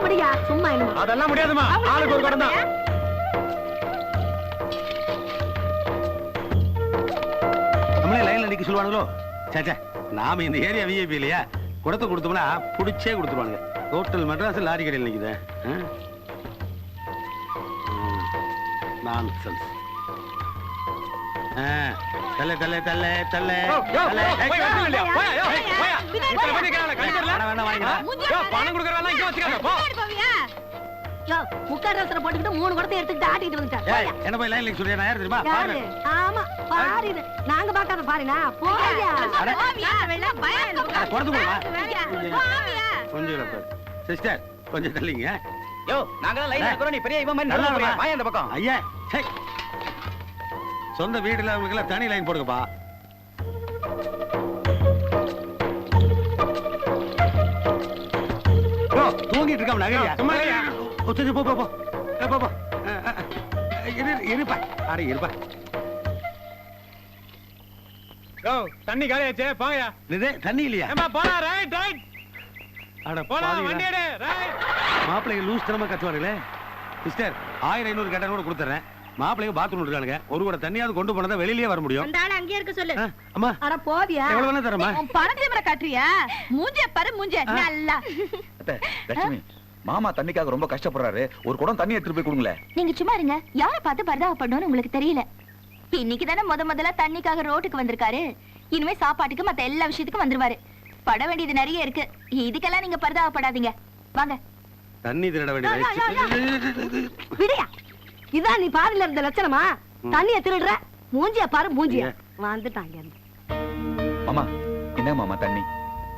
விடியா சும்மா இல்ல. அதெல்லாம் முடியாதுமா. ஆளுக்கு ஒரு குடம் தான். நம்மளே லைன்ல நிக்க சொல்லுவானுங்களோ? சேச்சே, நாம இந்த ஏரியா விஐபி இல்லையா? குடத்தை கொடுத்தோம்னா புடிச்சே கொடுத்துருவானுங்க. ஹோட்டல் மெட்ராஸ் லாரி கடையில் நிக்குது. நான்சென்ஸ். தல்லே தல்லே தல்லே தல்லே தல்லே. பணம் கொடுக்கறதெல்லாம் இங்க வச்சுக்காத. போ. முக்காரத்துல போட்டுக்கிட்டு 3 குடத்தை எடுத்துக்கிட்டு ஆட்டிட்டு வந்துட்டார். என்ன போய் லைன்ல சொல்றியா? நான் யார் தெரியுமா? ஆமா பாரு, நாங்க பார்க்காத பாருனா. போயா கொஞ்சம் சிஸ்டர் கொஞ்சம் தள்ளிங்க. யோ, நாங்க லைன்ல இருக்கோம். நீ பெரிய இவன் மாதிரி நல்லா போறியா? வாயா அந்த பக்கம். ஐயா, சொந்த வீடுல உங்களுக்கு எல்லாம் தனி லைன் போடுங்கப்பா. தூங்கிட்டு இருக்காம நகையா? போ போ போ போ போ. இருப்பா. அட இருப்பா. யோ, தண்ணி காலியாச்சே. போயா. இது தண்ணி இல்லையா? ஏமா போடா. Right right. அட போடா, வண்டி எடு. ரைட். மாப்பிள்ளைங்க லூஸ் தனமா கத்துவாங்களே. சிஸ்டர் 1500 கட்டணம் கூட கொடுத்துறேன். மாப்பிள்ளைங்க பாத்ரூம் இருக்கானுங்க. ஒரு கூட தண்ணியாவது கொண்டு போனதா வெளியிலேயே வர முடியும். அந்த ஆளு அங்கேயே இருக்க சொல்லு. அம்மா அட போவியா? எவ்வளவு வேணா தரமா? பணத்தை மேல காட்டுறியா? மூஞ்சே பாரு, மூஞ்சே நல்லா. லட்சுமி, மாமா தண்ணிக்காக ரொம்ப கஷ்டப்படுறாரு. ஒரு குடம் தண்ணி எடுத்துட்டு போய் கொடுங்களே. நீங்க சும்மா இருங்க. யார பார்த்து பரிதாபப்படணும்னு உங்களுக்கு தெரியல. இன்னைக்கு தானே முதல்ல தண்ணிக்காக ரோட்டுக்கு வந்திருக்காரு. இனிமே சாப்பாட்டுக்கு மத்த எல்லா விஷயத்துக்கும் வந்துருவாரு. பட வேண்டியது நிறைய இருக்கு. இதுக்கெல்லாம் நீங்க பரிதாபப்படாதீங்க. வாங்க. தண்ணி திருட வேண்டியது விடியா. இதான் நீ பாருல இருந்த லட்சணமா? தண்ணிய திருடுற. மூஞ்சிய பாரு, மூஞ்சிய. வந்துட்டாங்க. மாமா, என்ன மாமா தண்ணி?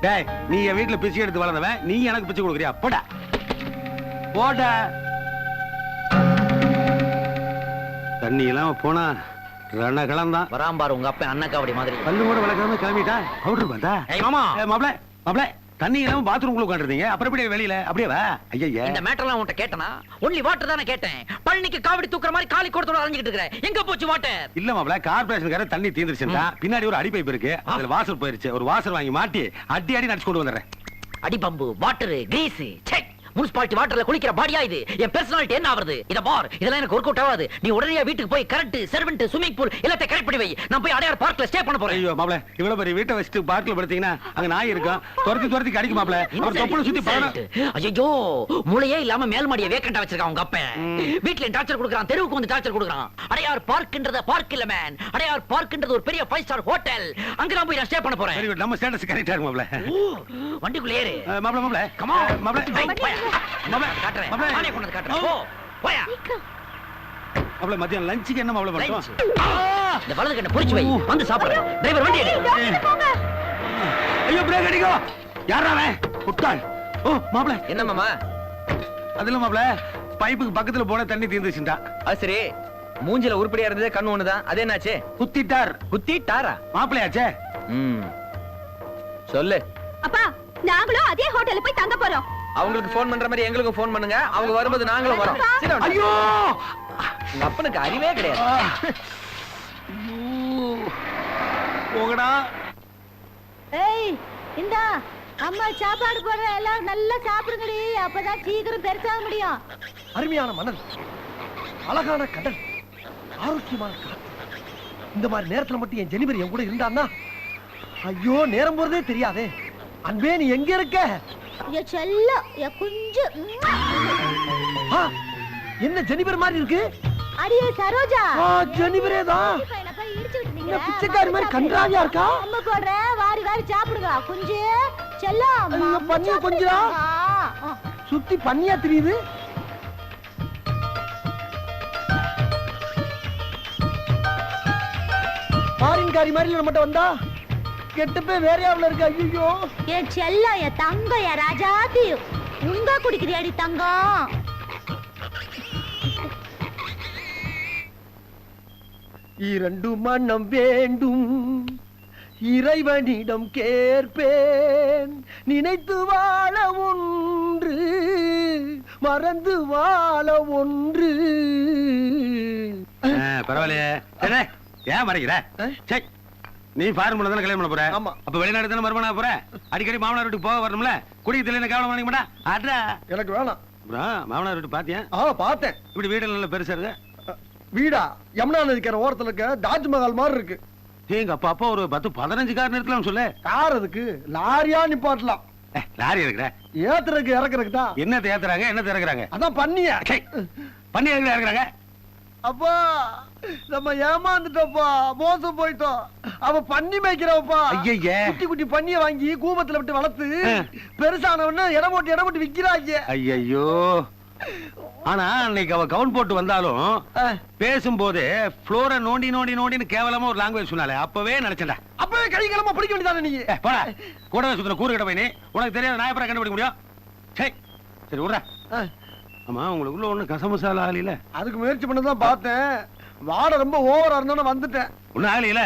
டேய், நீ என் வீட்டுல பிச்சை எடுத்து வளர்ந்தவன், நீ எனக்கு பிச்சை கொடுக்குறியா? போடா போட. தண்ணி எல்லாம் போனா ரணகலம் தான். வராம்பாரு உங்க அப்பா அண்ணக்காவடி மாதிரி. பல்லு கூட விளக்காம கிளம்பிட்டா. பவுடர் வந்தா. மாமா, மாப்ள மாப்ள தண்ணி எல்லாம் பாத்ரூம்குள்ள உட்காந்துருந்தீங்க. அப்புறம் எப்படி வெளியில? அப்படியே வா. ஐயா, இந்த மேட்டர்லாம் உன்கிட்ட கேட்டனா? ஒன்லி வாட்டர் தானே கேட்டேன். பழனிக்கு காவடி தூக்குற மாதிரி காலி கோடத்தோட அலைஞ்சிட்டு இருக்கற. எங்க போச்சு வாட்டர்? இல்ல மாப்ள, கார்ப்பரேஷன்கார தண்ணி தீந்துருச்சுடா. பின்னாடி ஒரு அடி பைப் இருக்கு. அதுல வாசல் போயிருச்சு. ஒரு வாசல் வாங்கி மாட்டி அடி அடி நடிச்சு கொண்டு வந்துறேன். அடி pump, water, grease, check. Municipality வாட்டர்ல குளிக்கிற பாடியா இது? என் பர்சனாலிட்டி என்ன ஆவறது? இத பார், இதெல்லாம் எனக்கு ஒர்க் அவுட் ஆகாது. நீ உடனே வீட்டுக்கு போய் கரண்ட், சர்வெண்ட், ஸ்விமிங் பூல் எல்லாத்தையும் கரெக்ட் பண்ணி வை. நான் போய் அடையார் பார்க்ல ஸ்டே பண்ண போறேன். ஐயோ மாப்ள, இவ்வளவு பெரிய வீட்டை வச்சுட்டு பார்க்ல படுத்தீங்கன்னா அங்க நாய் இருக்கும். துரத்தி கடிக்கும் மாப்ள. அவர் தொப்புள சுத்தி பாரு. ஐயோ, மூளையே இல்லாம மேல்மாடியை வேக்கண்டா வச்சிருக்கான் உங்க அப்பா. வீட்ல டார்ச்சர் கொடுக்கறான், தெருவுக்கு வந்து டார்ச்சர் கொடுக்கறான். அடையார் பார்க்ன்றது பார்க் இல்ல மேன். அடையார் பார்க்ன்றது ஒரு பெரிய 5 ஸ்டார் ஹோட்டல். அங்க நான் போய் ஸ்டே பண்ண போறேன். Very good. நம்ம ஸ்டேட்டஸ் கரெக்ட்டா இருக்கு மாப்ள. வண்டிக்குள்ள ஏறு மாப்ள. கம் ஆன் மாப்ள. மாப்ள காட்றேன். நானே கொண்டு காட்றேன். போ போயா. மாப்ள மத்தியானம் லஞ்சுக்கு என்ன மாப்ள பண்ணுவோம்? இந்த வலது கண்ணை பொரிச்சு வை. வந்து சாப்பிடுறேன். டிரைவர் வண்டி எடு. ஐயோ பிரேக் அடிக்கோ. யாரா அவன்? புட்டாள். ஓ மாப்ள. என்ன மாமா? அதுல மாப்ள, பைப்புக்கு பக்கத்துல போன தண்ணி தீந்துச்சுடா. அது சரி. மூஞ்சில உருப்படியா இருந்ததே கண்ணு ஒண்ணுதான். அது என்னாச்சு? குத்திட்டார். குத்திட்டாரா? மாப்ளையாச்சே. சொல்லு. அப்பா, நாங்களும் அதே ஹோட்டல்ல போய் தங்க போறோம். அவங்களுக்கு போன் பண்ற மாதிரி எங்களுக்கும் போன் பண்ணுங்க. அவங்க வரும்போது நாங்களும் வரோம். ஐயோ, உங்க அப்பனுக்கு அறிவே கிடையாது. போகடா. ஏய், இந்தா அம்மா சாப்பாடு போடுற. எல்லாம் நல்லா சாப்பிடுங்கடி. அப்பதான் சீக்கிரம் பெருசாக முடியும். அருமையான மணல், அழகான கடல், ஆரோக்கியமான காத்து. இந்த மாதிரி நேரத்துல மட்டும் என் ஜெனிபர் என் கூட இருந்தான்னா, ஐயோ நேரம் போறதே தெரியாதே. அன்பே, நீ எங்க இருக்க? என் செல்லம், என் குஞ்சு. என்ன ஜெனிபர் மாதிரி இருக்கு? அடியே சரோஜா. ஜெனிபரே தான். என்ன பிச்சைக்காரி மாதிரி கன்றாவியா இருக்கா? அம்மா போடுற, வாரி வாரி சாப்பிடுங்க. குஞ்சு செல்லம். பண்ணியா கொஞ்சா சுத்தி பண்ணியா தெரியுது. பாரின்காரி மாதிரி நம்மகிட்ட வந்தா கெட்டப்பே வேற யாவுல இருக்கு. ஐயோ, என் செல்லம், என் தங்கம், என் ராஜாத்தி. உங்க குடிக்கிறியாடி தங்கம்? இரண்டு மனம் வேண்டும், இறைவனிடம் கேட்பேன். நினைத்து வாழ ஒன்று, மறந்து வாழ ஒன்று. பரவாயில்லையே. ஏன் மறைக்கிற? சரி, நீ ஃபாரின் தானே கல்யாணம் பண்ண போற? ஆமா. அப்ப வெளிநாடு தானே மறுமணம் போற? அடிக்கடி மாமனார் வீட்டுக்கு போக வரணும்ல. குடிக்கிறதுல என்ன கவலை பண்ணிக்க மாட்டா? அட்ரா எனக்கு வேணாம். அப்புறம் மாமனார் வீட்டு பாத்தியா? பார்த்தேன். இப்படி வீடு நல்ல பெருசா இருக்கு. வீடா யமுனா நதிக்கிற ஓரத்துல இருக்க தாஜ்மஹால் மாதிரி இருக்கு. எங்க அப்பா ஒரு 10-15 கார் நிறுத்தலாம்னு சொல்லு. கார் அதுக்கு லாரியா நிப்பாட்டலாம். லாரி இருக்கிற ஏத்துறதுக்கு இறக்குறதுக்கு தான். என்னத்தை ஏத்துறாங்க, என்னத்தை இறக்குறாங்க? அதான் பண்ணியா. பண்ணி இறக்குறாங்க. அப்பா நம்ம ஏமாந்துட்டோப்பா, மோசம் போயிட்டோம். அவ பண்ணி மேய்க்கிறவப்பா. ஐயய்ய. குட்டி குட்டி பண்ணிய வாங்கி கூபத்துல விட்டு வளர்த்து பெருசானவன இடம் போட்டு விக்கிறாங்க. ஐயோ. ஆனா அன்னைக்கு அவ கவுன் போட்டு வந்தாலும் பேசும்போது ஃப்ளோரை நோண்டின்னு கேவலமா ஒரு லாங்குவேஜ் சொன்னாலே அப்பவே நினைச்சேன்டா. அப்பவே கை கிளம்ப பிடிக்க வேண்டியதானே நீ? போடா, கூடவே சுத்தின கூறு கிட்ட போய் நீ உனக்கு தெரியாத நாயப்பரா கண்டுபிடிக்க முடியும். சரி சரி விடுற. ஆமா உங்களுக்குள்ள ஒண்ணு கசமசாலா ஆகல? அதுக்கு முயற்சி பண்ணதான் பார்த்தேன். வாட ரொம்ப ஓவரா இருந்தானே வந்துட்டேன். ஒண்ணும் ஆகல.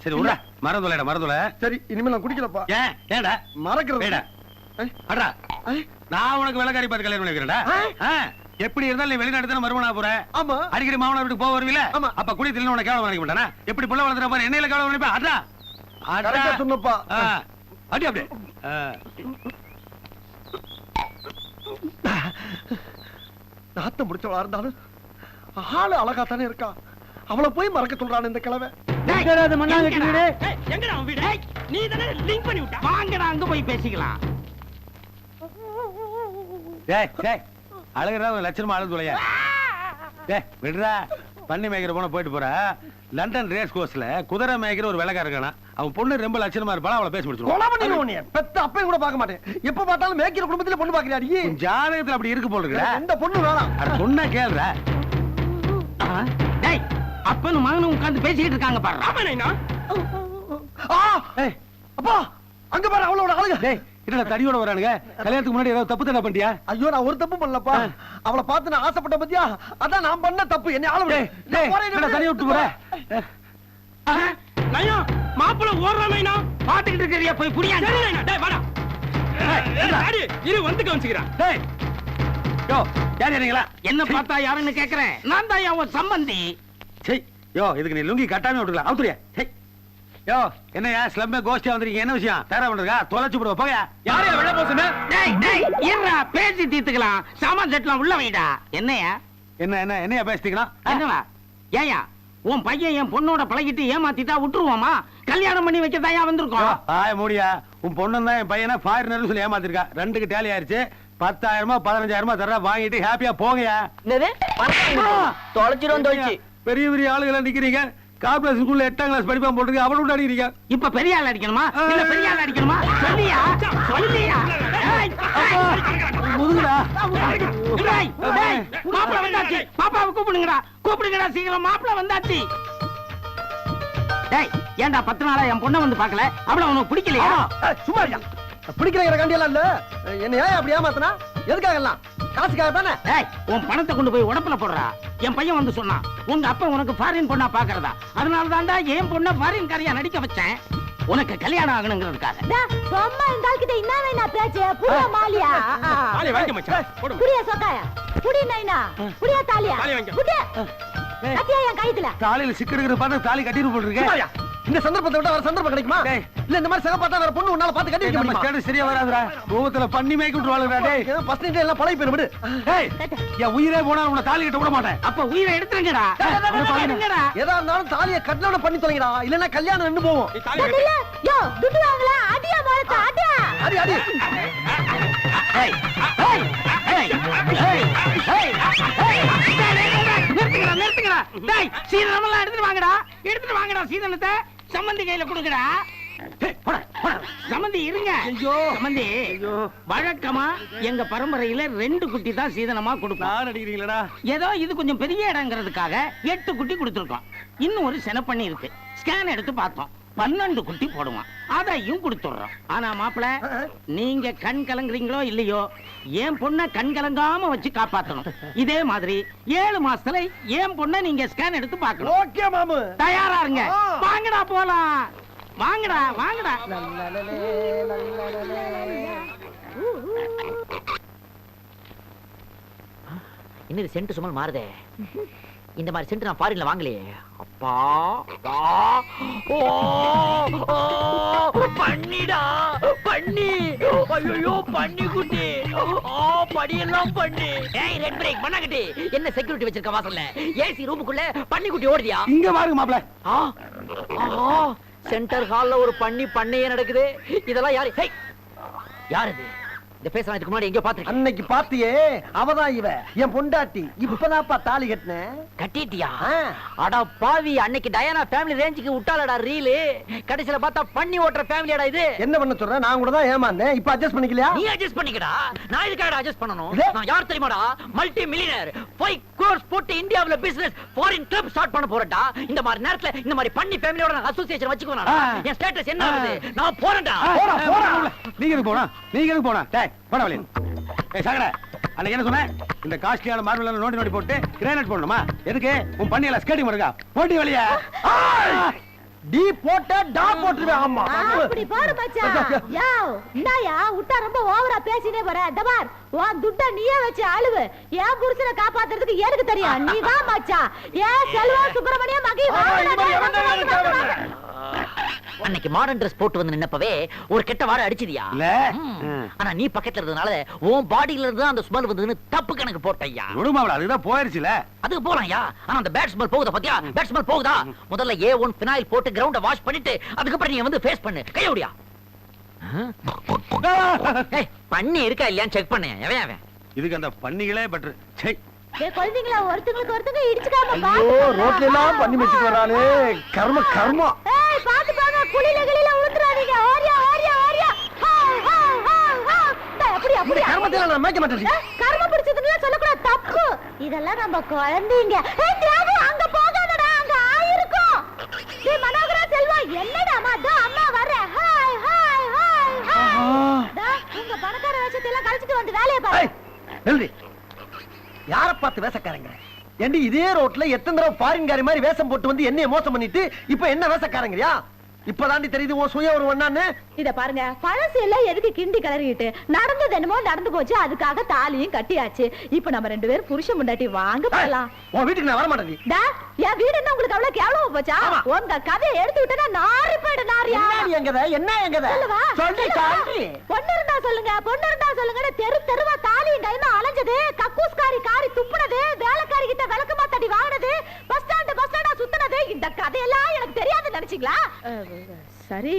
சரி விடுற. மறந்துல. சரி இனிமே நான் குடிக்கலப்பா. ஏன்டா மறக்கிறது? அடா நான் உனக்கு வெள்ளக்காரி பார்த்து கல்யாணம் பண்ணிக்கிறேன்டா. எப்படி இருந்தாலும் நீ வெளிநாட்டு தானே மறுமணா போற. ஆமா. அடிக்கடி மாமனார் வீட்டுக்கு போக வருவீல. அப்ப குடி தில்ல உனக்கு கேவலம் நினைக்க மாட்டானா? எப்படி புள்ள வளர்த்துற பாரு, என்னையில கேவலம் நினைப்பா. அடா சொன்னப்பா. அடி அப்படியே நாத்தம் முடிச்சவளா இருந்தாலும் ஆளு அழகா தானே இருக்கா. அவளை போய் மறக்க சொல்றான் இந்த கிழமை. நீ தானே லிங்க் பண்ணி விட்ட. வாங்கடா அங்க போய் பேசிக்கலாம். அழகுறா லட்சணமா அழகு துளையா. விடுறா. பண்ணி மேய்க்கிற போன போயிட்டு போற. லண்டன் ரேஸ் கோர்ஸ்ல குதிரை மேய்க்கிற ஒரு வெள்ளக்கார இருக்கானா. அவன் பொண்ணு ரொம்ப லட்சணமா இருப்பாளா. அவளை பேசி முடிச்சிருவோம். பெத்த அப்பையும் கூட பார்க்க மாட்டேன். எப்ப பார்த்தாலும் மேய்க்கிற குடும்பத்துல பொண்ணு பாக்குறாடி. ஜாதகத்துல அப்படி இருக்கு போல இருக்கு. எந்த பொண்ணு வேணாம். சொன்ன கேள்ற. அப்பனும் மகனும் உட்கார்ந்து பேசிக்கிட்டு இருக்காங்க பாரு. அப்பா அங்க பாரு அவளோட அழகு. என்னடா தடியோட வரானுங்க? கல்யாணத்துக்கு முன்னாடி ஏதாவது தப்பு தானே பண்ணியா? ஐயோ நான் ஒரு தப்பு பண்ணலப்பா. அவளை பார்த்து நான் ஆசைப்பட்ட பத்தியா, அதான் நான் பண்ண தப்பு. என்ன ஆள விடு. தனியா விட்டு போற. மாப்பிள்ள ஓடுறாமைனா பாத்துக்கிட்டு இருக்கறியா? போய் புடியா. டேய் வாடா. அடி இரு வந்து கவனிச்சுக்கறேன். டேய் யோ யார் நீங்களா? என்ன பார்த்தா யாருன்னு கேக்குறேன். நான் தான் அவன் சம்பந்தி. சே யோ இதுக்கு நீ லுங்கி கட்டாம விட்டுக்கலாம். அவுத்துறியா? சே யோ என்னையா ஸ்லம்மே கோஷ்டியா வந்திருக்கீங்க? என்ன விஷயம்? தயாரா பண்றதா? தொலைச்சு போடுவா போயா. யாரையா வெள்ள போசுமே? டேய் இருடா பேசி தீத்துக்கலாம். சாமான் செட்லாம் உள்ள வைடா. என்னையா என்னையா பேசிக்கலாம்? என்னவா? ஏயா உன் பையன் என் பொண்ணோட பழகிட்டு ஏமாத்திட்டா விட்டுருவோமா? கல்யாணம் பண்ணி வைக்கதாயா வந்திருக்கோம். ஆய மூடியா. உன் பொண்ணு தான் என் பையனை ஃபாரினர் சொல்லி ஏமாத்திருக்கா. ரெண்டுக்கு டேலி ஆயிருச்சு. 10,000 15,000 தர வாங்கிட்டு ஹாப்பியா போங்கயா. தொலைச்சிரும். பெரிய பெரிய ஆளுகளா நிக்கிறீங்க. கார்பரேஷன் ஸ்கூல்ல 8ஆம் கிளாஸ் படிப்பான் போட்டுருக்கு. அவளை விட்டு அடிக்கிறீங்க. இப்ப பெரிய ஆள் அடிக்கணுமா இல்ல பெரிய ஆள் அடிக்கணுமா? சொல்லியா. முதுகுடா. மாப்பிள வந்தாச்சு. பாப்பாவை கூப்பிடுங்கடா சீக்கிரம். மாப்பிள வந்தாச்சு. டேய் ஏன்டா 10 நாளா என் பொண்ணை வந்து பாக்கல? அவள உனக்கு பிடிக்கலையா? சும்மா இல்ல. பிடிக்கிற கண்டியெல்லாம் இல்ல. என்ன ஏன் அப்படி ஏமாத்தனா? எதுக்காக எல்லாம்? காசுக்காக தானே? டேய் உன் பணத்தை கொண்டு போய் உடம்புல போடுறா. என் பையன் வந்து சொன்னான் உங்க அப்பா உனக்கு ஃபாரின் பொண்ணா பாக்குறதா. அதனால தான்டா என் பொண்ணை ஃபாரின் காரியா நடிக்க வச்சேன். உனக்கு கல்யாணம் ஆகணுங்கிறதுக்காக. சும்மா இந்த ஆள்கிட்ட என்ன வேணா பேச்சு? புரிய மாலியா? தாலி வாங்க மச்சான். போடு. புரிய சொக்காயா? புடி நைனா? புரிய தாலியா? தாலி வாங்க. புடி. கட்டியா என் கைத்துல. தாலியில சிக்கடுகிற பார்த்து தாலி கட்டிட்டு போட்டுருக்கேன். இந்த சந்தர்ப்பத்தை விட வேற சந்தர்ப்பம் கிடைக்குமா? இல்ல இந்த மாதிரி சக பார்த்தா வேற பொண்ணு உன்னால பார்த்து கட்டி வைக்க முடியுமா? ஸ்டேட்டஸ் சரியா வராதுடா. கோவத்துல பண்ணி மேய்க்கு விட்டுருவாளுடா. டேய் ஃபர்ஸ்ட் நைட் எல்லாம் பழைய பேர் விடு. டேய் என் உயிரே போனா உன்னை தாலி கட்ட விட மாட்டேன். அப்ப உயிரை எடுத்துருங்கடா. எதா இருந்தாலும் தாலியை கட்டலவன பண்ணி தொலைங்கடா. இல்லன்னா கல்யாணம் நின்னு போகும். இல்ல யோ துட்டு வாங்கலாம். அடியா மாரத்த அடியா. அடி அடி. ஏய் ஏய் ஏய் ஏய் நிறுத்துங்கடா. டேய் சீதனமெல்லாம் எடுத்துட்டு வாங்கடா. சீதனத்தை சம்பந்தி கையில கொடுங்கடா. சம்பந்தி இருங்க. சம்பந்தி வழக்கமா எங்க பரம்பரையில 2 குட்டி தான் சீதனமா கொடுப்போம். அடிக்கிறீங்களா? ஏதோ இது கொஞ்சம் பெரிய இடங்கிறதுக்காக 8 குட்டி கொடுத்துருக்கோம். இன்னும் ஒரு செனப்பண்ணி இருக்கு. ஸ்கேன் எடுத்து பார்த்தோம். 12 குட்டி போடுவான். அதையும் கொடுத்துடுறோம். ஆனா மாப்பிள நீங்க கண் கலங்குறீங்களோ இல்லையோ என் பொண்ணை கண் கலங்காம வச்சு காப்பாத்தணும். இதே மாதிரி 7 மாசத்துல என் பொண்ணை நீங்க ஸ்கேன் எடுத்து பார்க்கணும். ஓகே மாமு. தயாரா இருங்க. வாங்கடா போலாம். வாங்கடா. இன்னும் சென்ட் சுமல் மாறுதே. இந்த மாதிரி சென்ட் நான் ஃபாரின்ல வாங்கலையே. அப்பா ஓ பண்ணிடா பண்ணி, ஐயோ பண்ணி குட்டி, படியெல்லாம் பண்ணி. ஏய் ரெட் பிரேக் பண்ணாங்கட்டி, என்ன செக்யூரிட்டி வச்சிருக்க வாசல்ல? ஏசி ரூமுக்குள்ள பண்ணி குட்டி ஓடுதியா? இங்க பாருங்க மாப்ள. சென்டர் ஹால்ல ஒரு பண்ணையே நடக்குது. இதெல்லாம் யாரு? யார் இது? இந்த பேசுறேன் இதுக்கு முன்னாடி எங்க பாத்துருக்கேன். அன்னைக்கு பாத்தியே, அவதான் இவ என் பொண்டாட்டி. இப்பதான்ப்பா தாலி கட்டினேன். கட்டிட்டியா? அட பாவி, அன்னைக்கு டயானா ஃபேமிலி ரேஞ்சுக்கு விட்டாலடா ரீலு. கடைசில பார்த்தா பண்ணி ஓட்டுற ஃபேமிலியாடா இது. என்ன பண்ண சொல்ற? நான் கூட தான் ஏமாந்தேன். இப்ப அட்ஜஸ்ட் பண்ணிக்கலையா? நீ அட்ஜஸ்ட் பண்ணிக்கடா. நான் இதுக்காக அட்ஜஸ்ட் பண்ணனும்? நான் யார் தெரியுமாடா? Multi millionaire. 5 crores போட்டு இந்தியாவுல பிசினஸ் ஃபாரின் கிளப் ஸ்டார்ட் பண்ண போறடா. இந்த மாதிரி நேரத்துல இந்த மாதிரி பண்ணி ஃபேமிலியோட நான் அசோசியேஷன் வச்சுக்குவேனா? என் ஸ்டேட்டஸ் என்ன ஆகுது? நான் போறேன்டா. போடா. நீங்க எதுக்கு போனா? நீங்க எதுக்கு போனா? டேய் போடா வெளிய. ஏய் சாகடா, அன்னைக்கு என்ன சொன்ன? இந்த காஸ்ட்லியான மார்பிள்ல நோண்டி போட்டு கிரானைட் போடணுமா? எதுக்கு? உன் பண்ணியல ஸ்கேட்டிங் பண்ணுங்க. போடி வெளிய. டி போட்ட டா போட்டுருவேன். ஆமா அப்படி போடு மச்சான். யோவ் இந்தாயா உட்டா ரொம்ப ஓவரா பேசினே போற. டபார் உன் துட்ட நீயே வச்சு அழுவு. ஏன் புருஷனை காப்பாத்துறதுக்கு எனக்கு தெரியும். நீ வா மச்சான். ஏன் செல்வா சுப்பிரமணிய மகி அன்னைக்கு மாடர்ன் Dress போட்டு வந்து நின்னப்பவே ஒரு கெட்ட வார அடிச்சிதியா? இல்ல. ஆனா நீ பக்கத்துல இருந்தனால உன் பாடியில இருந்து அந்த ஸ்மெல் வந்ததுன்னு தப்பு கணக்கு போட்டய்யா. விடுமாவள, அதுதான் போயிருச்சுல. அதுக்கு போலாம்யா. ஆனா அந்த பேட் ஸ்மெல் போகுதா பாத்தியா? பேட் ஸ்மெல் போகுதா? முதல்ல A1 ஃபினாயில் போட்டு கிரவுண்ட வாஷ் பண்ணிட்டு அதுக்கு அப்புறம் நீ வந்து ஃபேஸ் பண்ணு. கையோடியா. ஏய் பண்ணி இருக்கா இல்லையான்னு செக் பண்ணு. அவன் இதுக்கு அந்த பண்ணிகளே பெட்டர். சே டேய் குழந்தைங்களா, ஒருத்தங்க இடிச்சுக்காம பாத்து. ஐயோ ரோட்ல எல்லாம் பண்ணி வச்சிட்டு வரானே. கர்ம. ஏய் பாத்து பாங்க, குளில உளுத்துறாதீங்க. ஓரியா. அப்படி கர்மத்துல நான் மேய்க்க மாட்டேன். கர்ம பிடிச்சதுன்னு சொல்லக்கூடாது, தப்பு. இதெல்லாம் நம்ம குழந்தைங்க. ஏய் தேவி அங்க போகாதடா, அங்க ஆயிருக்கும். டேய் மனோகரா செல்வா, என்னடா அம்மா வரேன். ஹாய். டா உங்க பணக்கார வேஷத்தை எல்லாம் கழிச்சிட்டு வந்து வேலைய பாரு. எழுதி. யார பார்த்து வேஷக்காரங்க? ஏண்டி இதே ரோட்ல எத்தனை தடவை ஃபாரின்காரி மாதிரி வேஷம் போட்டு வந்து என்னைய மோசம் பண்ணிட்டு இப்ப என்ன வேஷக்காரங்கயா? இப்பதாண்டி தெரியுது உன் சுய ஒரு ஒண்ணான்னு. இத பாருங்க, பழசு எல்லாம் எதுக்கு கிண்டி கிளறிட்டு? நடந்தது என்னமோ நடந்து போச்சு. அதுக்காக தாலியும் கட்டியாச்சு. இப்ப நம்ம 2 பேரும் புருஷன் முண்டாட்டி வாங்க போலாம். உன் வீட்டுக்கு நான் வர மாட்டேன். டா என் வீடு என்ன உங்களுக்கு அவ்வளவு கேவலமா போச்சா? உங்க கதையை எடுத்து விட்டா நாரி போயிடு. நாரியா என்ன பொண்ணு இருந்தா சொல்லுங்க. தெருவா தாலியும் கைமா அலைஞ்சது, கக்கூஸ்காரி காரி துப்புனது, வேலைக்காரி கிட்ட விளக்கமா தடி வாங்கினது, பஸ் ஸ்டாண்டா சுத்தினது, இந்த கதையெல்லாம் எனக்கு தெரியாது நினைச்சீங்களா? சரி,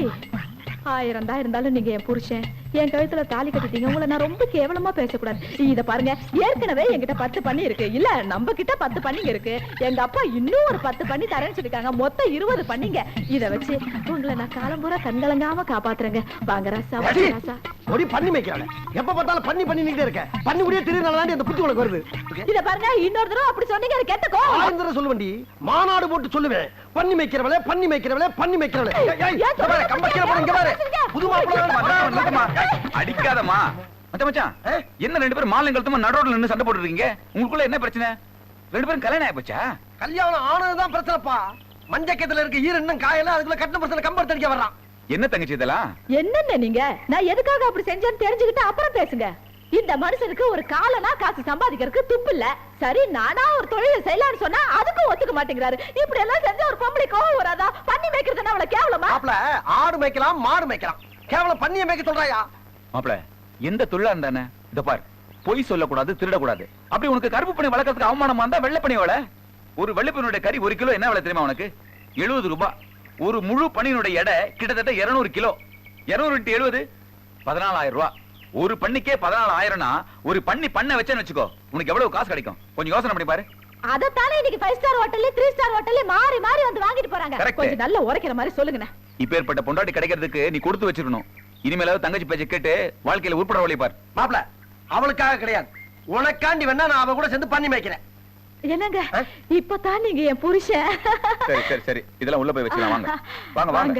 1000 தான் இருந்தாலும் நீங்க என் புருஷன். என் கழுத்துல தாலி கட்டிட்டீங்க. உங்களை நான் ரொம்ப கேவலமா பேசக்கூடாது. இத பாருங்க, ஏற்கனவே என்கிட்ட 10 பண்ணி இருக்கு. இல்ல நம்ம கிட்ட 10 பண்ணிங்க இருக்கு. எங்க அப்பா இன்னும் ஒரு 10 பண்ணி தரேன்னு சொல்லிருக்காங்க. மொத்தம் 20 பண்ணிங்க. இத வச்சு உங்களை நான் காலம் பூரா கண்கலங்காம காப்பாத்துறேங்க. வாங்க ராசா. ஒரு பண்ணி மேய்க்கிறாங்க. எப்ப பார்த்தாலும் பண்ணிக்கிட்டே இருக்க. பண்ணி முடிய திருநாளாண்டி அந்த புத்தி உனக்கு வருது. இத பாருங்க, இன்னொரு தடவை அப்படி சொன்னீங்க கேட்டுக்கோ. ஆந்திர சொல்லுவண்டி, மாநாடு போட்டு சொல்லுவேன். பண்ணி மேய்க்கிறவளே. புது மாப்பிள்ளை அடிக்காதமா மச்சான். என்ன 2 பேரும் மாலை கழுத்தமா நடுரோட்ல நின்னு சண்டை போட்டு இருக்கீங்க? உங்களுக்குள்ள என்ன பிரச்சனை? 2 பேரும் கல்யாணம் ஆயிப்போச்சா? கல்யாணம் ஆனதுதான் பிரச்சனைப்பா. மஞ்சக்கத்துல இருக்க ஈர இன்னும் காயல, அதுக்குள்ள கட்டின பிரச்சனை கம்பர் தடிக்க வர்றான். என்ன தங்கச்சி இதெல்லாம்? என்னென்ன நீங்க? நான் எதுக்காக அப்படி செஞ்சேன்னு தெரிஞ்சுக்கிட்டு அப்புறம் பேசுங்க. இந்த மனுஷனுக்கு ஒரு காலனா காசு சம்பாதிக்கிறதுக்கு துப்பு இல்ல. சரி, நானா ஒரு தொழிலை செய்யலாம்னு சொன்னா அதுக்கும் ஒத்துக்க மாட்டேங்கிறாரு. இப்படி எல்லாம் செஞ்ச ஒரு பொம்பளை கோவம் வராதா? பண்ணி மேய்க்கிறதுனா அவ்வளவு கேவலமா? மாப்ள, ஆடு மேய்க்கலாம், மாடு மேய்க்கலாம். கேவலம் பண்ணிய மேய்க்க சொல்றாயா? மாப்ள, எந்த தொழிலா இருந்தானே இத பாரு, பொய் சொல்லக்கூடாது, திருடக்கூடாது. அப்படி உனக்கு கருப்பு பண்ணி வளர்க்கறதுக்கு அவமானமா இருந்தா வெள்ளை பண்ணி வள. ஒரு வெள்ளைப்பனியோட கறி 1 கிலோ என்ன விலை தெரியுமா உனக்கு? 70 ரூபாய். ஒரு முழு பனியினுடைய எடை கிட்டத்தட்ட 200 கிலோ. 200 × 70 14,000 ரூபாய். ஒரு பண்ணிக்கே 14,000னா ஒரு பண்ண வச்சேன்னு வச்சுக்கோ, உனக்கு எவ்வளவு காசு கிடைக்கும்? கொஞ்சம் யோசனை பண்ணி பாரு. அதத்தானே இன்னைக்கு 5 ஸ்டார் ஹோட்டல்ல 3 ஸ்டார் ஹோட்டல்ல மாறி வந்து வாங்கிட்டு போறாங்க. கொஞ்சம் நல்ல உரைக்கிற மாதிரி சொல்லுங்க. இப்பேற்பட்ட பொண்டாட்டி கிடைக்கிறதுக்கு நீ கொடுத்து வச்சிரணும். இனிமேலாவது தங்கச்சி பேச்சை கேட்டு வாழ்க்கையில உருப்பட வழி பார். மாப்ள, அவளுக்காக கிடையாது, உனக்காண்டி வேணா நான் அவ கூட சேர்ந்து பண்ணி மேய்க்கிறேன். என்னங்க இப்பதான் நீங்க என் புருஷன்? சரி, இதெல்லாம் உள்ள போய் வச்சுக்கலாம். வாங்க.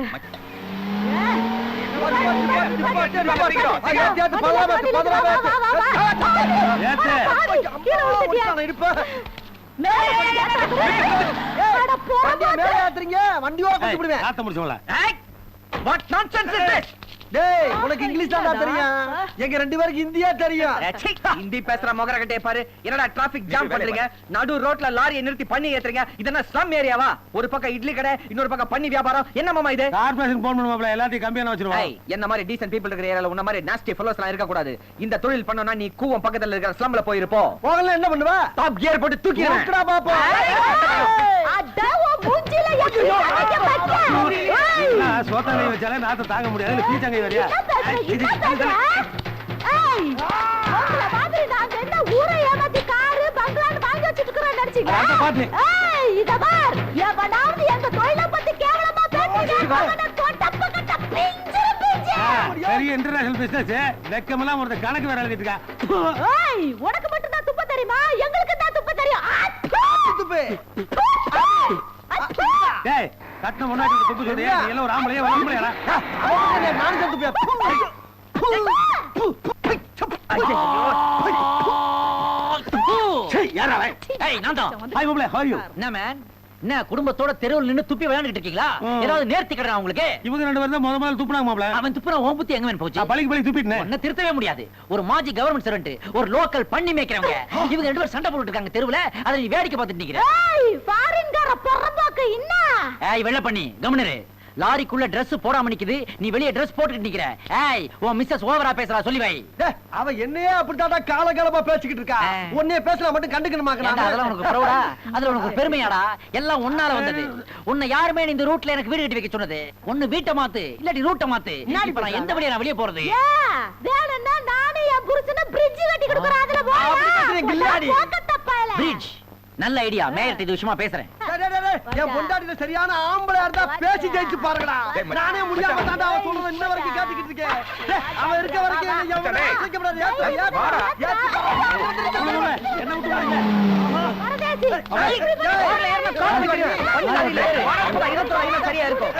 வண்டியோட What nonsense is this? டேய் உனக்கு இங்கிலீஷ் தான் தெரியும், எங்க ரெண்டு பேருக்கு இந்தியா தெரியும். ஹிந்தி பேசுற மொகர கட்டே பாரு. என்னடா டிராபிக் ஜாம் பண்றீங்க? நடு ரோட்ல லாரியை நிறுத்தி பண்ணி ஏத்துறீங்க. இதென்ன ஸ்லம் ஏரியாவா? ஒரு பக்கம் இட்லி கடை, இன்னொரு பக்கம் பண்ணி வியாபாரம். என்ன மாமா இது? கார்ப்பரேஷன் போன் பண்ணுவாப்ல, எல்லாத்தையும் கம்பியான வச்சிருவாங்க. என்ன மாதிரி டீசன்ட் பீப்பிள் இருக்கிற ஏரியால உன்ன மாதிரி நாஸ்டி ஃபெல்லோஸ் எல்லாம் இருக்க கூடாது. இந்த தொழில் பண்ணனும்னா நீ கூவம் பக்கத்துல இருக்கிற ஸ்லம்ல போய் இருப்போ. போகல என்ன பண்ணுவ? டாப் கியர் போட்டு தூக்கிடுறேன். ஓகடா பாப்பா. அட ஓ மூஞ்சில எங்க பச்சை. நான் சோத்தாங்க வச்சாலே நாத்த தாங்க முடியாது. பீச்சங்க வரியா? ஏய் உங்கள மாதிரி நாங்க என்ன ஊரை ஏமாத்தி காரு பங்களான்னு வாங்கி வச்சிட்டு இருக்கோம் நினைச்சீங்க? ஏய் இத பார், எவனாவது எங்க தொழிலை பத்தி கேவலமா பேசுறீங்க அவனை தொட்டப்ப கட்ட பிஞ்சிரு பிஞ்சு. பெரிய இன்டர்நேஷனல் பிசினஸ், வெக்கமெல்லாம் ஒரு கணக்கு வேற எழுதிட்டு இருக்கா. ஏய் உனக்கு மட்டும் தான் துப்ப தெரியுமா? எங்களுக்கு தான் துப்ப தெரியும். துப்பு. டேய் கட்டண முன்னாடி துப்பு சொல்றியா? நீ எல்லாம் ஒரு ஆம்பளையா ஆம்பளையாடா? அவனே நான் துப்பியா. சே யாரா வை? ஏய் நான் தான். ஹாய் மாப்ள, how are you? என்ன மேன், என்ன குடும்பத்தோட தெருவில் நின்னு துப்பி விளையாண்டுட்டு இருக்கீங்களா? ஏதாவது நேர்த்தி கடனா உங்களுக்கு? இவங்க ரெண்டு பேரும் தான் முதல்ல துப்புனாங்க மாப்ள. அவன் துப்புன உன் புத்தி எங்க போச்சு? பழிக்கு துப்பிட்டேன். உன்னை திருத்தவே முடியாது. ஒரு மாஜி கவர்மெண்ட் சர்வெண்ட், ஒரு லோக்கல் பண்ணி மேய்க்கிறவங்க, இவங்க ரெண்டு பேரும் சண்டை போட்டுட்டு இருக்காங்க தெருவுல. அதை நீ வேடிக்கை பார்த்துட்டு நிக்கிற. ஏய் ஃபாரின்கார பொறம்போக்கு என்ன? ஏய் வெள்ள பண்ணி கம்னரு, லாரிக்குள்ள Dress போடாம நிக்குது, நீ வெளிய Dress போட்டுட்டு நிக்கிற. ஏய் உன் மிஸ்ஸஸ் ஓவரா பேசுறா, சொல்லி வை. அவ என்னையே அப்படிட்டாடா காலகாலமா பேசிக்கிட்டு இருக்கா. உன்னைய பேசலாம் மட்டும் கண்டுக்கணுமாக்கறா. அதெல்லாம் உனக்கு ப்ரௌடா? அதுல உனக்கு பெருமையாடா? எல்லாம் உன்னால வந்தது. உன்னை யாருமே இந்த ரூட்ல எனக்கு வீடு கட்டி வைக்க சொன்னது? ஒன்னு வீட்டை மாத்து, இல்லாட்டி ரூட்டை மாத்து. இப்ப நான் எந்த வழியா நான் வெளிய போறது? வேணும்னா நானே என் புருஷனை பிரிட்ஜ் கட்டி கொடுக்கறேன். அதுல போறேன். பிரிட்ஜ் நல்ல ஐடியா. மேயர்ட்ட இது விஷயமா பேசுறேன். என் பொண்டாட்டில சரியான ஆம்பளையா இருந்தா பேசி ஜெயிச்சு பாருங்கடா. நானே முடியாம தாண்டா அவ சொல்றது இன்ன வரைக்கும் கேட்டுக்கிட்டு இருக்கேன். அவ இருக்க வரைக்கும் எவ்வளவு யோசிக்கப்படாது. என்ன விட்டு போறீங்க? பரதேசி. சரியா இருக்கும்.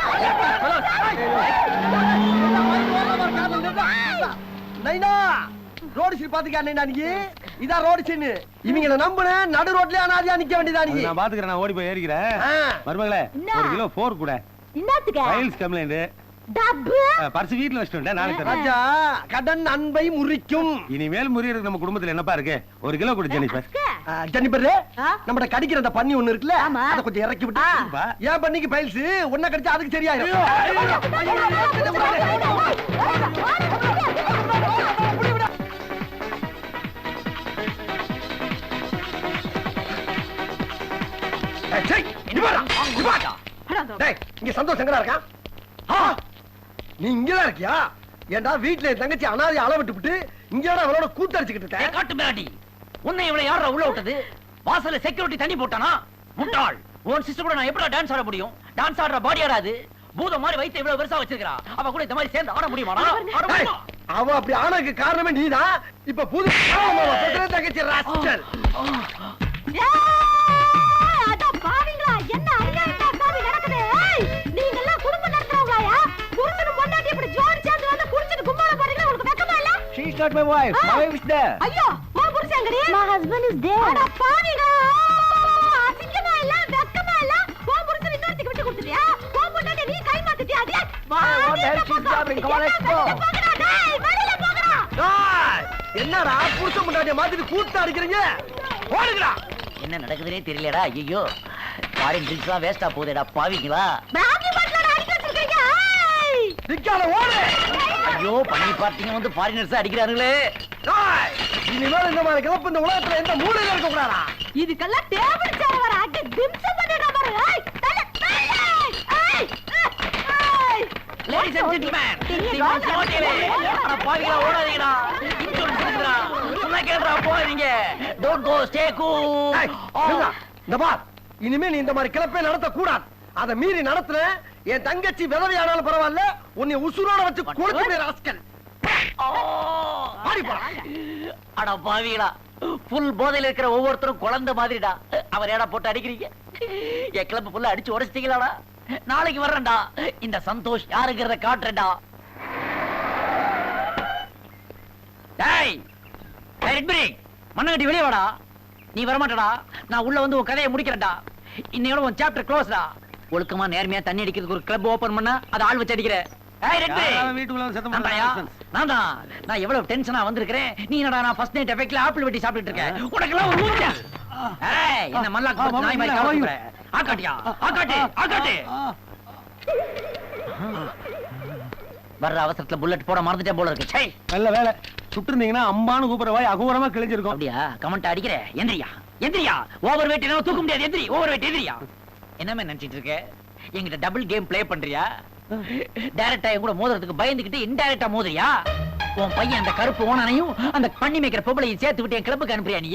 நைனா ரோடு சீன் பாத்துக்க நைனா, நீ இதான் ரோடு சீன். இவங்கள நம்புன நடு ரோட்லயே அனாதியா நிக்க வேண்டியதா நீ. நான் பாத்துக்கறேன், நான் ஓடி போய் ஏறிக்கிறேன். மருமகளே ஒரு கிலோ 4 கூட. என்னத்துக்கு? Files complaint. டப்பு. பர்ஸ் வீட்ல வச்சிட்டேன், நாளைக்கு தரேன். ராஜா கடன் அன்பை முறிக்கும். இனிமேல் முறியறதுக்கு நம்ம குடும்பத்துல என்னப்பா இருக்கு? ஒரு கிலோ கொடு ஜெனிஃபர். ஜெனிஃபர், நம்மட கடிக்கிற அந்த பன்னி ஒண்ணு இருக்குல, அத கொஞ்சம் இறக்கி விட்டு. ஏன் பண்ணிக்கு ஃபைல்ஸ் ஒண்ணா கடிச்சா அதுக்கு சரியாயிரும். இங்க சந்தோஷங்கடா இருக்கா? நீ இங்கதான் இருக்கியா? ஏண்டா வீட்டுல என் தங்கச்சி அனாதை அளவிட்டு இங்கடா அவளோட கூத்தடிச்சுக்கிட்டு இருக்க? காட்டு மிராட்டி, உன்னை இவளை யாரா உள்ள விட்டது? வாசல்ல செக்யூரிட்டி தண்ணி போட்டானா? முட்டாள், உன் சிஸ்டர் கூட நான் எப்படி டான்ஸ் ஆட முடியும்? டான்ஸ் ஆடுற பாடி ஆடாது. பூதம் மாதிரி வைத்து இவ்வளவு பெருசா வச்சிருக்கா. அவ கூட இந்த மாதிரி சேர்ந்து ஆட முடியுமாடா? அவ அப்படி ஆனதுக்கு காரணமே நீதான். இப்ப புது தங்கச்சி ராஸ்கல். அட பாவிங்களா, என்ன அநியாயமா சாமி நடக்குது? நீங்க எல்லாம் குடும்பம் நடத்துறவங்கயா? புருஷனும் பொண்டாட்டி இப்படி ஜோடி சேர்ந்து வந்து குடிச்சிட்டு கும்மாள போறீங்களா? உங்களுக்கு வெக்கமா இல்ல? She is not my wife. My wife is there. ஐயோ, உன் புருஷன் எங்கடி? My husband is there. அட பாவிங்களா, அசிங்கமா இல்ல, வெக்கமா இல்ல? உன் புருஷன் இன்னொருத்திக்கு விட்டு கொடுத்துட்டியா? உன் பொண்டாட்டி நீ கை மாத்திட்டியா? அடியே வா. What else is happening? Come on, let's go. வெளியில போங்கடா. என்னடா புருஷன் பொண்டாட்டிய மாத்திட்டு கூத்து அடிக்கிறீங்க? ஓடுங்கடா. என்ன நடக்குதுன்னே தெரியலடா. ஐயோ, ஃபாரின் ட்ரிங்க்ஸ்லாம் வேஸ்டா போகுதுடா பாவிங்களா. பிராந்தி பாட்டிலோட அடிக்க வச்சிருக்கீங்க. நிக்காத ஓடு. ஐயோ, பண்ணி பார்ட்டிங்க வந்து ஃபாரினர்ஸ் அடிக்கிறாங்களே. இனிமேல் இந்த மாதிரி கிளப்பு இந்த உலகத்துல எந்த மூலையில இருக்க கூடாதா? இதுக்கெல்லாம் டேபிள் சேர் வர அடி திம்சம் பண்ணிடுறா பாரு. ஏய் தல ஏய் லேடிஸ் அண்ட் ஜென்டில்மேன், தி மோட்டிலே அட பாவிங்களா, ஓடாதீங்கடா. இன்சூரன்ஸ் இருக்குடா. சொன்னா கேளுடா, போறீங்க. Don't go, stay cool. இந்த பார், இனிமே நீ இந்த மாதிரி கிளப்பே நடத்த கூடாது. அத மீறி நடத்துற என் தங்கச்சி விதவையானாலும் பரவாயில்ல, உன்னை உசுரோட வச்சு கொளுத்து ராஸ்கல். அட பாவிகளா, புல் போதையில இருக்கிற ஒவ்வொருத்தரும் குழந்தை மாதிரிடா. அவர் ஏடா போட்டு அடிக்கிறீங்க? என் கிளப்பு புல்ல அடிச்சு உடைச்சிட்டீங்களாடா. நாளைக்கு வர்றேன்டா, இந்த சந்தோஷ் யாருங்கிறத காட்டுறேன்டா. டேய் மண்ணகட்டி வெளியே வாடா. நீ வரமாட்டடா, நான் உள்ள வந்து உன் கதையை முடிக்கிறேன்டா. இன்னையோட உன் சாப்டர் க்ளோஸ்டா. ஒழுக்கமா நேர்மையா தண்ணி அடிக்கிறதுக்கு ஒரு கிளப் ஓபன் பண்ணா அதை ஆள் வச்சு அடிக்கிற. ஏய் ரெண்டு யாராவது வீட்டுக்குள்ள வந்து சத்தம் நான்தாயா? போடுறாங்க. நான் எவ்வளவு டென்ஷனா வந்திருக்கிறேன். நீ என்னடா நான் ஃபர்ஸ்ட் நைட் எஃபெக்ட்ல ஆப்பிள் வெட்டி சாப்பிட்டுட்டு இருக்கேன். உனக்கெல்லாம் ஒரு மூச்சா? ஏய் என்ன மல்லாக்கு போட்டு நாய் மாதிரி காவல் ஆக்காட்டியா? ஆக்காட்டு. வர்ற அவசரத்துல புல்லட் போட மறந்துட்டே போல இருக்கு. சே நல்ல வேலை சுட்டு இருந்தீங்கன்னா அம்பானு கூப்பிடுற வாய் அகோரமா கிழிஞ்சிருக்கும். அப்படியா? கமெண்ட் அடிக்கிற. எந்திரியா ஓவர் வெயிட் என்ன தூக்க முடியாது. எந்திரி ஓவர் வெயிட் எந்திரியா. என்னமே நினைச்சிட்டு இருக்க? என்கிட்ட டபுள் கேம் ப்ளே பண்றியா? டைரக்டா என் கூட மோதுறதுக்கு பயந்துகிட்டு இன்டைரக்டா மோதுறியா? உன் பையன் அந்த கருப்பு ஓனானையும் அந்த பண்ணி மேய்க்கிற பொம்பளையும் சேர்த்து விட்டு என் கிளப்புக்கு அனுப்புறியா நீ?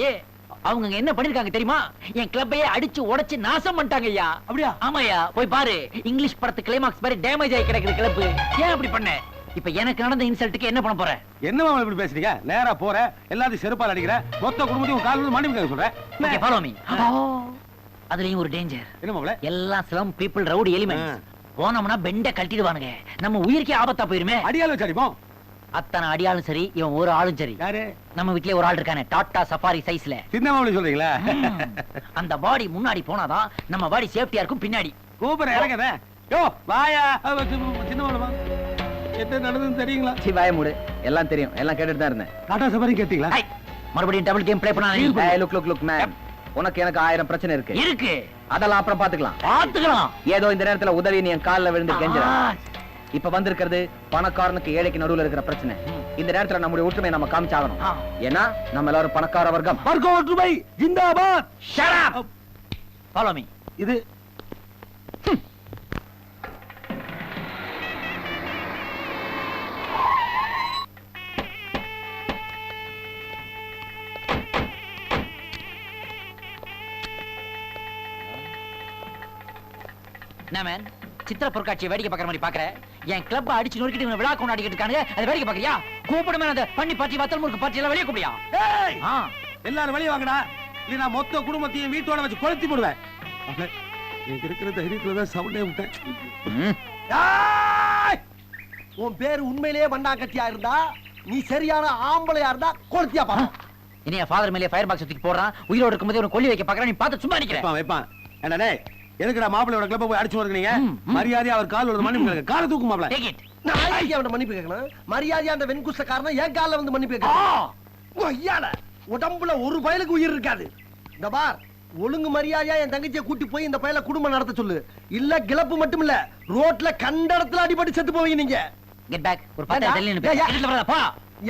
அவங்க என்ன பண்ணிருக்காங்க தெரியுமா? என் கிளப்பையே அடிச்சு உடைச்சு நாசம் பண்ணிட்டாங்க ஐயா. அப்படியா? ஆமாயா, போய் பாரு. இங்கிலீஷ் படத்து கிளைமாக்ஸ் மாதிரி டேமேஜ் ஆகி கிடக்குது கிளப்பு. ஏன் அப்படி பண்ண? இப்ப எனக்கு நடந்த இன்சல்ட்டுக்கு என்ன பண்ண போற? என்ன மாமா இப்படி பேசுறீங்க? நேரா போற எல்லாத்தையும் செருப்பால் அடிக்கிற மொத்த குடும்பத்தையும் உன் கால் மன்னிப்பு கேட்க சொல்றேன். Okay follow me. அதுலயும் ஒரு டேஞ்சர். என்ன மாப்ள? எல்லாம் ஸ்லம் பீப்பிள் ரவுடி எலிமெண்ட்ஸ். போனோம்னா பெண்ட கழட்டிடுவானுங்க. நம்ம உயிருக்கே ஆபத்தா போயிருமே. அடியால வச்சு அடிப்போம். அத்தனை அடியாலும் சரி, இவன் ஒரு ஆளும் சரி. யாரு? நம்ம வீட்லயே ஒரு ஆள் இருக்கானே, டாடா சஃபாரி சைஸ்ல. சின்ன மாப்ள சொல்றீங்களா? அந்த பாடி முன்னாடி போனாதான் நம்ம பாடி சேஃப்டியா இருக்கும். பின்னாடி கூப்பிட இறங்கத. யோ வாயா. சின்ன மாப்ள என்ன நடந்ததுன்னு தெரியுங்களா? சிவாய மூடு. எல்லாம் தெரியும். எல்லாம் கேட்டுட்டு தான் இருந்தேன். டாடா சஃபாரி கேட்டீங்களா? ஐ, மறுபடியும் டபுள் கேம் ப்ளே பண்ணா லுக் மேன். உனக்கு எனக்கு 1000 பிரச்சனை இருக்கு. இருக்கு. அதெல்லாம் அப்புறம் பாத்துக்கலாம். பாத்துக்கலாம். ஏதோ இந்த நேரத்துல உதவி நீ என் கால்ல விழுந்து கெஞ்சற. இப்ப வந்திருக்கிறது பணக்காரனுக்கு ஏழைக்கு நடுவுல இருக்கிற பிரச்சனை. இந்த நேரத்துல நம்முடைய ஒற்றுமையை நம்ம காமிச்சாகணும். ஏன்னா நம்ம எல்லாரும் பணக்கார வர்க்கம். வர்க்க ஒற்றுமை ஜிந்தாபாத். Shut up. Follow me. இது என்ன மேன், சித்திர பொருட்காட்சியை வேடிக்கை பார்க்குற மாதிரி பார்க்குற? என் கிளப் அடிச்சு நொறுக்கிட்டு இவனை விழா கொண்டாடிக்கிட்டு இருக்கானுங்க. அதை வேடிக்கை பார்க்கறியா? கூப்பிடுமே அந்த பண்ணி பார்ட்டி வத்தல் முறுக்கு பார்ட்டி எல்லாம் வெளியே கூப்பிடியா? ஏய் எல்லாரும் வெளிய வாங்கடா. இது நான் மொத்த குடும்பத்தையும் வீட்டோட வச்சு கொளுத்தி போடுவேன். நீங்க இருக்கிற தைரியத்துல தான் சவுண்டே விட்டேன். உன் பேர் உண்மையிலேயே வண்ணாங்கட்டியா இருந்தா, நீ சரியான ஆம்பளையா இருந்தா கொளுத்தியா பாப்பா. இனியா ஃபாதர் மேலே ஃபயர் பாக்ஸ் தூக்கி போடுறான். உயிரோடு இருக்கும்போது உனக்கு கொல்லி வைக்க பார்க்கறான். நீ பார்த்து சும்மா நிக்கிற. வைப்பான். என்னடே எதுக்குடா மாப்பிள்ளையோட கிளப்ப போய் அடிச்சு வரீங்க? மரியாதையா அவர் கால் விழுந்து மன்னிப்பு கேளுங்க. காலை தூக்கு மாப்பிள்ளை. Take it. நான் ஐயா அவன மன்னிப்பு கேட்கணும். மரியாதையா அந்த வெண்குஷ்டக்காரனை என் கால்ல வந்து மன்னிப்பு கேட்கணும். ஐயால உடம்புல ஒரு பயலுக்கு உயிர் இருக்காது. இந்த பார், ஒழுங்கு மரியாதையா என் தங்கச்சியை கூட்டி போய் இந்த பயல குடும்பம் நடத்த சொல்லு. இல்ல கிளப்பு மட்டும் இல்ல, ரோட்ல கண்ட இடத்துல அடிபட்டு செத்து போவீங்க நீங்க. Get back. ஒரு 10 டெல்லி நின்னு வீட்ல வரதா போ.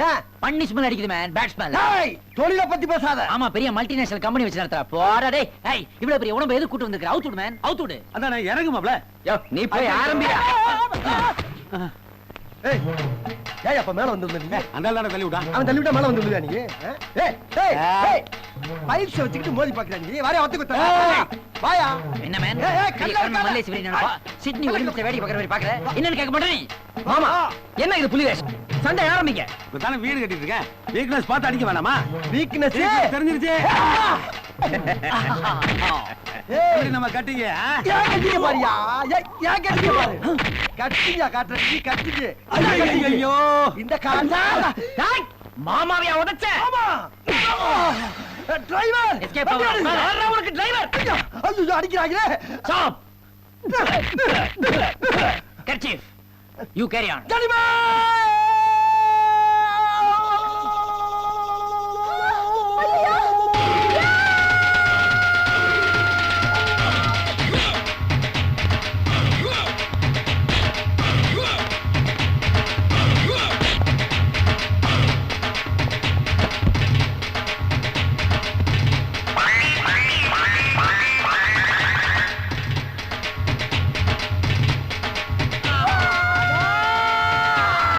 ஏன் பண்ணி ஸ்மெல் அடிக்குது மேன். Bad smell. ஏய், தொழிலை பத்தி பேசாத. ஆமா, பெரிய மல்டிநேஷனல் கம்பெனி வச்சு நடத்துறா. போடா டேய். ஏய், இவ்வளவு பெரிய உடம்பு எது கூட்டி வந்திருக்க? அவுட் விடு மேன், அவுட் விடு. அதான் நான் இறங்கு மாப்பிள்ளை. யோ நீ போய் ஆரம்பிடா. ஏய், ஏய் அப்ப மேல வந்து நீங்க. அந்த ஆளு தள்ளி விட்டா. அவன் தள்ளி விட்டா மேல வந்து விழுதா நீங்க? ஏய் ஏய் ஏய், பைப்ஸ் வச்சுக்கிட்டு மோதி பாக்குறா நீ. வாயா ஒத்து குத்தா. வாயா. என்ன மேன்? ஏய், ஏய், பெரிய கர்ம மல்லேசி வீரன் நினைப்பா. சிட்னி ஒலிம்பிக்ஸ் வேடிக்கை பார்க்கற மாதிரி பார்க்கற. என்னன்னு கேட்க மாட்டே நீ? மாமா என்ன இது புலிவேஷ்? சண்டை ஆரம்பிங்க. இப்பதானே வீடு கட்டிட்டு இருக்கேன். வீக்னஸ் பார்த்து அடிக்க வேணாமா? வீக்னஸ் தெரிஞ்சிருச்சு. ஏய், நம்ம கட்டிங்க. ஏன் கட்டிங்க பாரியா? ஏன் கட்டிங்க பாரு. கட்டிங்க காட்றீங்க, கட்டிங்க. ஐயோ இந்த காலா. டேய், மாமாவையா உடைச்ச? ஆமா. டிரைவர். எஸ்கேப் ஆவா. யாரா உனக்கு டிரைவர்? ஐயோ அடிக்கறாங்களே. Stop. Kerchief. You carry on. ஜனிமே!